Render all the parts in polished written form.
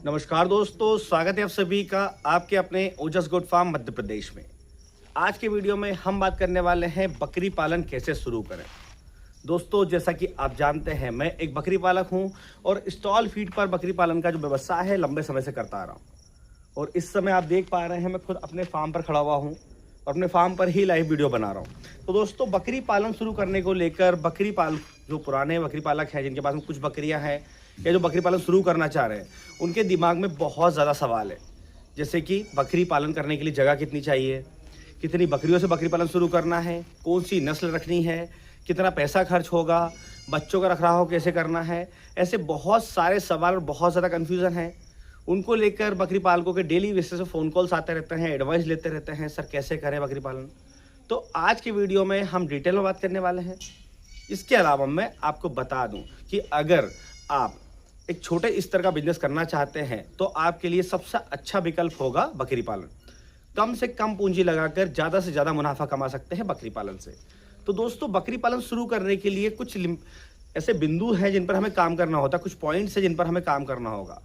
नमस्कार दोस्तों, स्वागत है आप सभी का आपके अपने ओजस गोट फार्म मध्य प्रदेश में। आज के वीडियो में हम बात करने वाले हैं बकरी पालन कैसे शुरू करें। दोस्तों, जैसा कि आप जानते हैं, मैं एक बकरी पालक हूं और स्टॉल फीड पर बकरी पालन का जो व्यवसाय है लंबे समय से करता आ रहा हूं। और इस समय आप देख पा रहे हैं, मैं खुद अपने फार्म पर खड़ा हुआ हूं और अपने फार्म पर ही लाइव वीडियो बना रहा हूं। तो दोस्तों, बकरी पालन शुरू करने को लेकर जो पुराने बकरी पालक हैं, जिनके पास में कुछ बकरियां हैं या जो बकरी पालन शुरू करना चाह रहे हैं, उनके दिमाग में बहुत ज़्यादा सवाल है। जैसे कि बकरी पालन करने के लिए जगह कितनी चाहिए, कितनी बकरियों से बकरी पालन शुरू करना है, कौन सी नस्ल रखनी है, कितना पैसा खर्च होगा, बच्चों का रखरखाव कैसे करना है। ऐसे बहुत सारे सवाल और बहुत ज़्यादा कन्फ्यूज़न है। उनको लेकर बकरी पालकों के डेली बेसिस पे फ़ोन कॉल्स आते रहते हैं, एडवाइस लेते रहते हैं, सर कैसे करें बकरी पालन। तो आज की वीडियो में हम डिटेल में बात करने वाले हैं। इसके अलावा मैं आपको बता दूं कि अगर आप एक छोटे स्तर का बिजनेस करना चाहते हैं तो आपके लिए सबसे अच्छा विकल्प होगा बकरी पालन। कम से कम पूंजी लगाकर ज़्यादा से ज़्यादा मुनाफा कमा सकते हैं बकरी पालन से। तो दोस्तों, बकरी पालन शुरू करने के लिए कुछ ऐसे बिंदु हैं जिन पर हमें काम करना होता है, कुछ पॉइंट्स हैं जिन पर हमें काम करना होगा,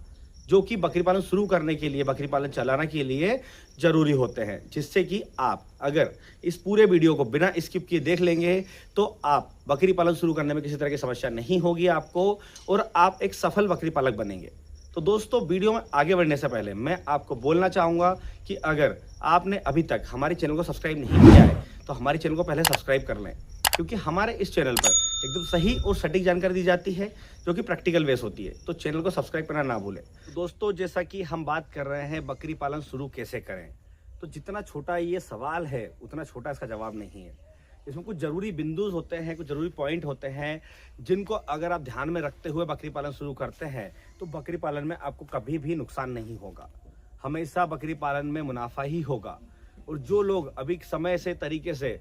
जो कि बकरी पालन शुरू करने के लिए, बकरी पालन चलाने के लिए ज़रूरी होते हैं। जिससे कि आप अगर इस पूरे वीडियो को बिना स्किप किए देख लेंगे तो आप बकरी पालन शुरू करने में किसी तरह की समस्या नहीं होगी आपको, और आप एक सफल बकरी पालक बनेंगे। तो दोस्तों, वीडियो में आगे बढ़ने से पहले मैं आपको बोलना चाहूँगा कि अगर आपने अभी तक हमारे चैनल को सब्सक्राइब नहीं किया है तो हमारे चैनल को पहले सब्सक्राइब कर लें, क्योंकि हमारे इस चैनल पर एकदम सही और सटीक जानकारी दी जाती है जो कि प्रैक्टिकल बेस होती है। तो चैनल को सब्सक्राइब करना ना भूलें। दोस्तों, जैसा कि हम बात कर रहे हैं बकरी पालन शुरू कैसे करें, तो जितना छोटा ये सवाल है उतना छोटा इसका जवाब नहीं है। इसमें कुछ ज़रूरी बिंदु होते हैं, कुछ ज़रूरी पॉइंट होते हैं जिनको अगर आप ध्यान में रखते हुए बकरी पालन शुरू करते हैं तो बकरी पालन में आपको कभी भी नुकसान नहीं होगा, हमेशा बकरी पालन में मुनाफा ही होगा। और जो लोग अभी समय से तरीके से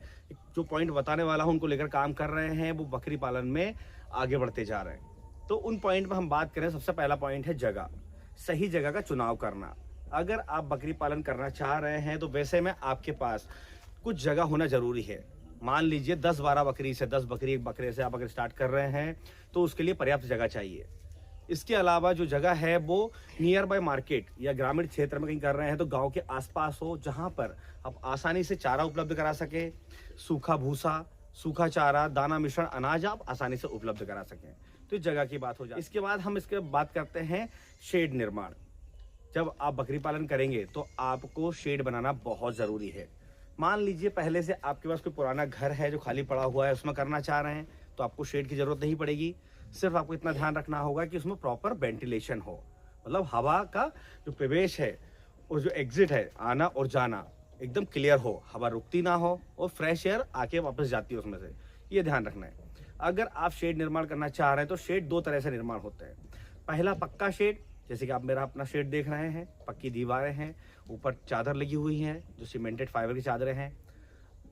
जो पॉइंट बताने वाला हूं उनको लेकर काम कर रहे हैं, वो बकरी पालन में आगे बढ़ते जा रहे हैं। तो उन पॉइंट में हम बात करें, सबसे पहला पॉइंट है जगह। सही जगह का चुनाव करना। अगर आप बकरी पालन करना चाह रहे हैं तो वैसे में आपके पास कुछ जगह होना जरूरी है। मान लीजिए 10-12 बकरी से, 10 बकरी एक बकरे से आप अगर स्टार्ट कर रहे हैं तो उसके लिए पर्याप्त जगह चाहिए। इसके अलावा जो जगह है वो नियर बाय मार्केट या ग्रामीण क्षेत्र में कहीं कर रहे हैं तो गांव के आसपास हो, जहां पर आप आसानी से चारा उपलब्ध करा सके, सूखा भूसा, सूखा चारा, दाना मिश्रण, अनाज आप आसानी से उपलब्ध करा सकें। तो इस जगह की बात हो जाए। इसके बाद हम इसके बात करते हैं शेड निर्माण। जब आप बकरी पालन करेंगे तो आपको शेड बनाना बहुत ज़रूरी है। मान लीजिए पहले से आपके पास कोई पुराना घर है जो खाली पड़ा हुआ है, उसमें करना चाह रहे हैं तो आपको शेड की ज़रूरत नहीं पड़ेगी। सिर्फ आपको इतना ध्यान रखना होगा कि उसमें प्रॉपर वेंटिलेशन हो, मतलब हवा का जो प्रवेश है और जो एग्जिट है, आना और जाना, एकदम क्लियर हो, हवा रुकती ना हो और फ्रेश एयर आके वापस जाती है उसमें से। ये ध्यान रखना है। अगर आप शेड निर्माण करना चाह रहे हैं तो शेड दो तरह से निर्माण होते हैं। पहला पक्का शेड, जैसे कि आप मेरा अपना शेड देख रहे हैं, पक्की दीवारें हैं, ऊपर चादर लगी हुई हैं जो सीमेंटेड फाइबर की चादरें हैं।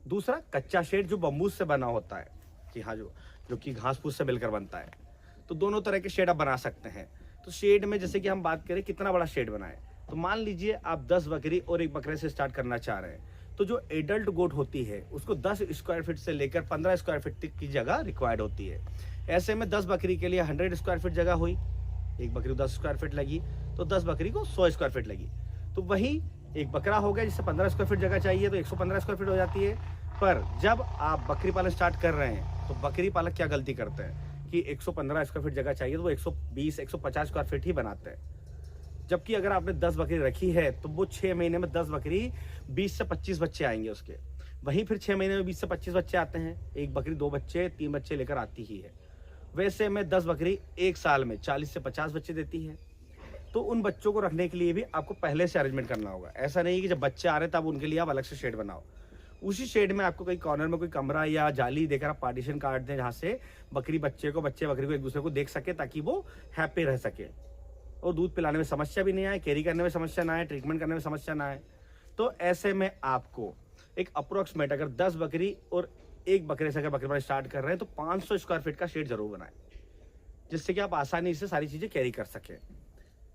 दूसरा कच्चा शेड जो बम्बूस से बना होता है, कि हाँ, जो कि घास फूस से मिलकर बनता है। तो दोनों तरह के शेड आप बना सकते हैं। तो शेड में जैसे कि हम बात करें कितना बड़ा शेड बनाएं, तो मान लीजिए आप 10 बकरी और एक बकरे से स्टार्ट करना चाह रहे हैं तो जो एडल्ट गोट होती है उसको 10 स्क्वायर फीट से लेकर 15 स्क्वायर फीट तक की जगह रिक्वायर्ड होती है। ऐसे में 10 बकरी के लिए 100 स्क्वायर फीट जगह हुई, एक बकरी को 10 स्क्वायर फीट लगी तो 10 बकरी को 100 स्क्वायर फीट लगी। तो वही एक बकरा हो गया जिससे 15 स्क्वायर फीट जगह चाहिए तो 115 स्क्वायर फीट हो जाती है। पर जब आप बकरी पालन स्टार्ट कर रहे हैं तो बकरी पालक क्या गलती करते हैं कि 115 स्क्वायर फीट जगह चाहिए तो वो 120, 150 स्क्वायर फीट ही बनाते हैं। जबकि अगर आपने 10 बकरी रखी है तो वो 6 महीने में 10 बकरी 20 से 25 बच्चे आएंगे उसके। वहीं फिर 6 महीने में 20 से 25 बच्चे आते हैं। एक बकरी 2 बच्चे, 3 बच्चे लेकर आती ही है। वैसे में 10 बकरी एक साल में 40 से 50 बच्चे देती है। तो उन बच्चों को रखने के लिए भी आपको पहले से अरेंजमेंट करना होगा। ऐसा नहीं कि जब बच्चे आ रहे तब उनके लिए आप अलग से शेड बनाओ। उसी शेड में आपको कहीं कॉर्नर में कोई कमरा या जाली देकर आप पार्टीशन काट दें, जहाँ से बकरी बच्चे बकरी को एक दूसरे को देख सके, ताकि वो हैप्पी रह सके और दूध पिलाने में समस्या भी नहीं आए, कैरी करने में समस्या ना आए, ट्रीटमेंट करने में समस्या ना आए। तो ऐसे में आपको एक अप्रोक्सीमेट, अगर 10 बकरी और एक बकरे से अगर बकरी पालन स्टार्ट कर रहे हैं तो 500 स्क्वायर फीट का शेड जरूर बनाएं, जिससे कि आप आसानी से सारी चीज़ें कैरी कर सकें।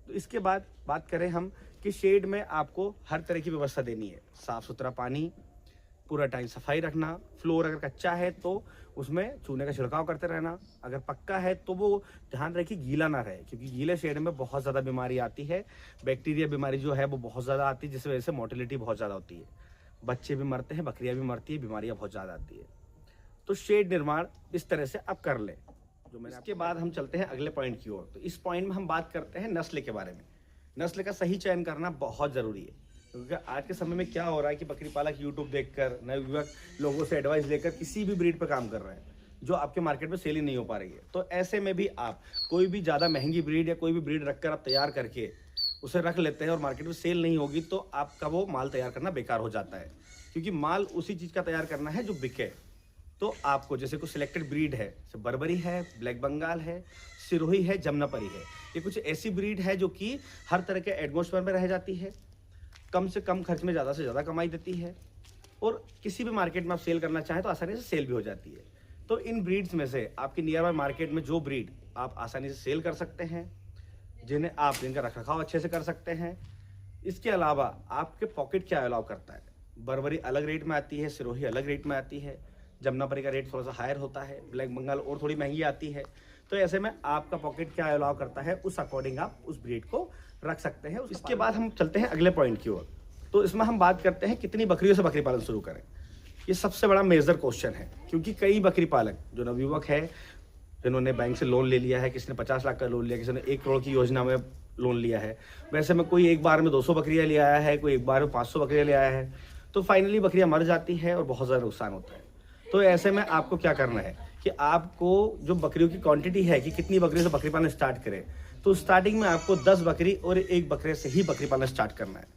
तो इसके बाद बात करें हम कि शेड में आपको हर तरह की व्यवस्था देनी है। साफ सुथरा पानी, पूरा टाइम सफाई रखना, फ्लोर अगर कच्चा है तो उसमें चूने का छिड़काव करते रहना, अगर पक्का है तो वो ध्यान रखिए गीला ना रहे, क्योंकि गीले शेड में बहुत ज़्यादा बीमारी आती है, बैक्टीरिया बीमारी जो है वो बहुत ज़्यादा आती है, जिस वजह से मोर्टेलिटी बहुत ज़्यादा होती है, बच्चे भी मरते हैं, बकरियाँ भी मरती है, बीमारियाँ बहुत ज़्यादा आती है। तो शेड निर्माण इस तरह से आप कर लें। जो मैंने इसके बाद हम चलते हैं अगले पॉइंट की ओर। तो इस पॉइंट में हम बात करते हैं नस्ल के बारे में। नस्ल का सही चयन करना बहुत ज़रूरी है, क्योंकि आज के समय में क्या हो रहा है कि बकरी पालक यूट्यूब देखकर, नवयुवक लोगों से एडवाइस लेकर किसी भी ब्रीड पर काम कर रहे हैं जो आपके मार्केट में सेल ही नहीं हो पा रही है। तो ऐसे में भी आप कोई भी ज़्यादा महंगी ब्रीड या कोई भी ब्रीड रखकर आप तैयार करके उसे रख लेते हैं और मार्केट में सेल नहीं होगी, तो आपका वो माल तैयार करना बेकार हो जाता है, क्योंकि माल उसी चीज़ का तैयार करना है जो बिके। तो आपको जैसे कुछ सिलेक्टेड ब्रीड है, जैसे बर्बरी है, ब्लैक बंगाल है, सिरोही है, जमनापरी है, ये कुछ ऐसी ब्रीड है जो कि हर तरह के एटमॉस्फेयर में रह जाती है, कम से कम खर्च में ज़्यादा से ज़्यादा कमाई देती है, और किसी भी मार्केट में आप सेल करना चाहें तो आसानी से सेल भी हो जाती है। तो इन ब्रीड्स में से आपकी नियर बाय मार्केट में जो ब्रीड आप आसानी से सेल कर सकते हैं, जिनका रखरखाव अच्छे से कर सकते हैं, इसके अलावा आपके पॉकेट क्या अलाउ करता है। बर्बरी अलग रेट में आती है, सिरोही अलग रेट में आती है, जमनापरी का रेट थोड़ा सा हायर होता है, ब्लैक बंगाल और थोड़ी महंगी आती है। तो ऐसे में आपका पॉकेट क्या अलाउ करता है, उस अकॉर्डिंग आप उस ब्रीड को रख सकते हैं। इसके बाद हम चलते हैं अगले पॉइंट की ओर। तो इसमें हम बात करते हैं कितनी बकरियों से बकरी पालन शुरू करें। ये सबसे बड़ा मेजर क्वेश्चन है, क्योंकि कई बकरी पालक जो नवयुवक है, जिन्होंने बैंक से लोन ले लिया है, किसी ने 50 लाख का लोन लिया, किसी ने 1 करोड़ की योजना में लोन लिया है, वैसे में कोई एक बार में 200 बकरियां ले आया है, कोई एक बार में 500 बकरियां ले आया है, तो फाइनली बकरियां मर जाती है और बहुत ज़्यादा नुकसान होता है। तो ऐसे में आपको क्या करना है कि आपको जो बकरियों की क्वांटिटी है कि कितनी बकरियों से बकरी पालन स्टार्ट करें, तो स्टार्टिंग में आपको 10 बकरी और एक बकरे से ही बकरी पालन स्टार्ट करना है,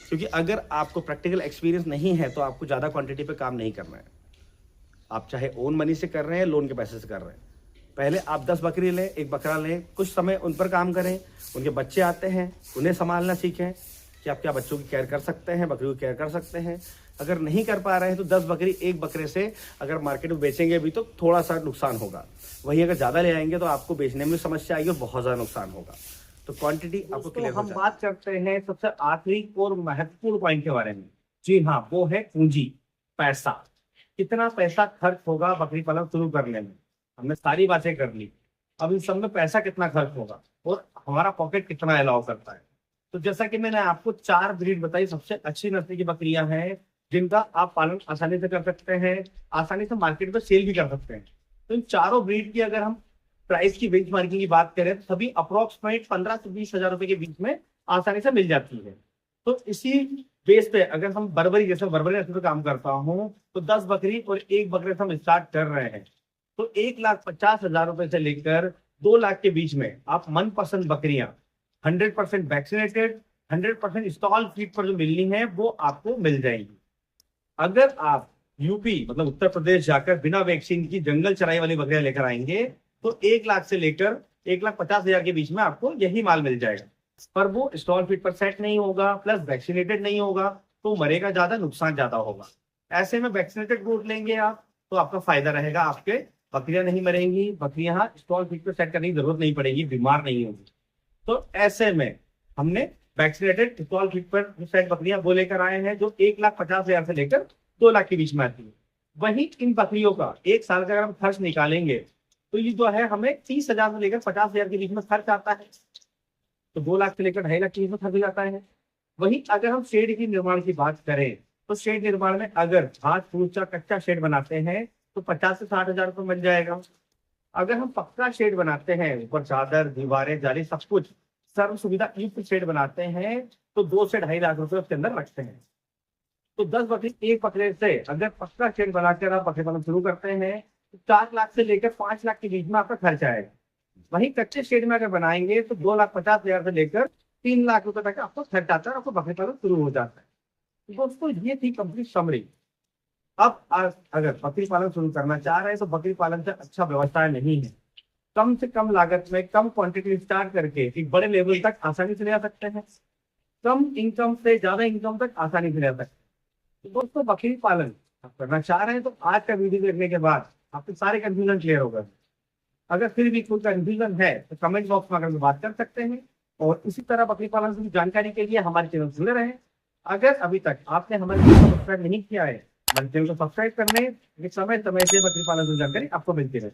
क्योंकि अगर आपको प्रैक्टिकल एक्सपीरियंस नहीं है तो आपको ज़्यादा क्वांटिटी पे काम नहीं करना है। आप चाहे ओन मनी से कर रहे हैं, लोन के पैसे से कर रहे हैं, पहले आप 10 बकरी लें, एक बकरा लें, कुछ समय उन पर काम करें, उनके बच्चे आते हैं उन्हें संभालना सीखें कि आप क्या बच्चों की केयर कर सकते हैं, बकरियों की केयर कर सकते हैं। अगर नहीं कर पा रहे हैं तो 10 बकरी एक बकरे से अगर मार्केट में बेचेंगे भी तो थोड़ा सा नुकसान होगा, वहीं अगर ज़्यादा ले आएंगे तो आपको बेचने में समस्या आएगी और बहुत ज़्यादा नुकसान होगा। तो क्वांटिटी आपको क्लियर हो जाए। हम बात करते हैं सबसे आखिरी और महत्वपूर्ण पॉइंट के बारे में। जी हाँ, वो है पूंजी, पैसा। कितना पैसा खर्च होगा बकरी पालन शुरू करने में। हमने सारी बातें कर ली, अब इन सब में पैसा कितना खर्च होगा और हमारा पॉकेट कितना अलाउ करता है। तो जैसा कि मैंने आपको 4 ब्रीड बताई, सबसे अच्छी नस्ल की बकरियां हैं जिनका आप पालन आसानी से कर सकते हैं, आसानी से मार्केट में सेल भी कर सकते हैं। तो इन चारों ब्रीड की अगर हम प्राइस की बेंचमार्किंग की बात करें तो सभी अप्रोक्सीमेट 15 से 20 हजार रुपए के बीच में आसानी से मिल जाती है। तो इसी बेस पे अगर हम बर्बरी, जैसे बर्बरी नस्ल पे काम करता हूँ, तो 10 बकरी और एक बकरे से हम स्टार्ट कर रहे हैं, तो 1,50,000 रुपए से लेकर 2 लाख के बीच में आप मनपसंद बकरियां 100% वैक्सीनेटेड, 100% स्टॉल फीड पर जो मिलनी है वो आपको मिल जाएंगी। अगर आप यूपी मतलब उत्तर प्रदेश जाकर बिना वैक्सीन की जंगल चराई वाली बकरियां लेकर आएंगे तो 1 लाख से लेकर 1,50,000 के बीच में आपको यही माल मिल जाएगा, पर वो स्टॉल फीड पर सेट नहीं होगा, प्लस वैक्सीनेटेड नहीं होगा, तो मरेगा ज्यादा, नुकसान ज्यादा होगा। ऐसे में वैक्सीनेटेड गोट लेंगे आप तो आपका फायदा रहेगा, आपके बकरियां नहीं मरेंगी, बकरियां स्टॉल फीड पर सेट करने की जरूरत नहीं पड़ेगी, बीमार नहीं होगी। तो ऐसे में हमने वैक्सीनेटेड स्टॉल फीड पर सेट बकरियां वो लेकर आए हैं जो 1,50,000 से लेकर 2 लाख के बीच में आती है। वही इन बकरियों का 1 साल का अगर हम खर्च निकालेंगे तो ये जो है हमें 30,000 से लेकर 50,000 के बीच में खर्च आता है, तो 2 लाख से लेकर 2.5 लाख के बीच में खर्च जाता है। वही अगर हम शेड की निर्माण की बात करें तो शेड निर्माण में अगर घास फूस का कच्चा शेड बनाते हैं तो 50 से 60,000 रुपये बन जाएगा। अगर हम पक्का शेड बनाते हैं, ऊपर चादर, दीवारें, जाली, सब कुछ सर्व सुविधा युक्त शेड बनाते हैं तो 2 से 2.5 लाख रुपए उसके अंदर रखते हैं। तो 10 बकरी एक बकरे से अगर पक्का शेड बनाकर आप बकरी पालन शुरू करते हैं तो 4 लाख से लेकर 5 लाख के बीच में आपका खर्च आएगा। वहीं कच्चे शेड में अगर बनाएंगे तो 2,50,000 से लेकर 3 लाख रुपए तक आपको खर्च आता है, आपको बकरी पालन शुरू हो जाता है। दोस्तों ये थी कंप्लीट समरी। अब अगर बकरी पालन शुरू करना चाह रहे हैं तो बकरी पालन से अच्छा व्यवसाय नहीं है। कम से कम लागत में कम क्वांटिटी स्टार्ट करके एक बड़े लेवल तक आसानी से ले आ सकते हैं, कम इनकम से ज्यादा इनकम तक आसानी से ले आ सकते हैं। तो दोस्तों बकरी पालन आप करना चाह रहे हैं तो आज का वीडियो देखने के बाद आपके सारे कंफ्यूजन क्लियर होगा। अगर फिर भी कोई कंफ्यूजन है तो कमेंट बॉक्स में अगर बात कर सकते हैं, और इसी तरह बकरी पालन की जानकारी के लिए हमारे चैनल सुने रहें। अगर अभी तक आपने हमारे चैनल को सब्सक्राइब नहीं किया है हमारे चैनल को सब्सक्राइब कर लें, ताकि समय समय से बकरी पालन की जानकारी आपको मिलती रहे।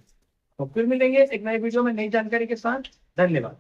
तो फिर मिलेंगे एक नए वीडियो में नई जानकारी के साथ। धन्यवाद।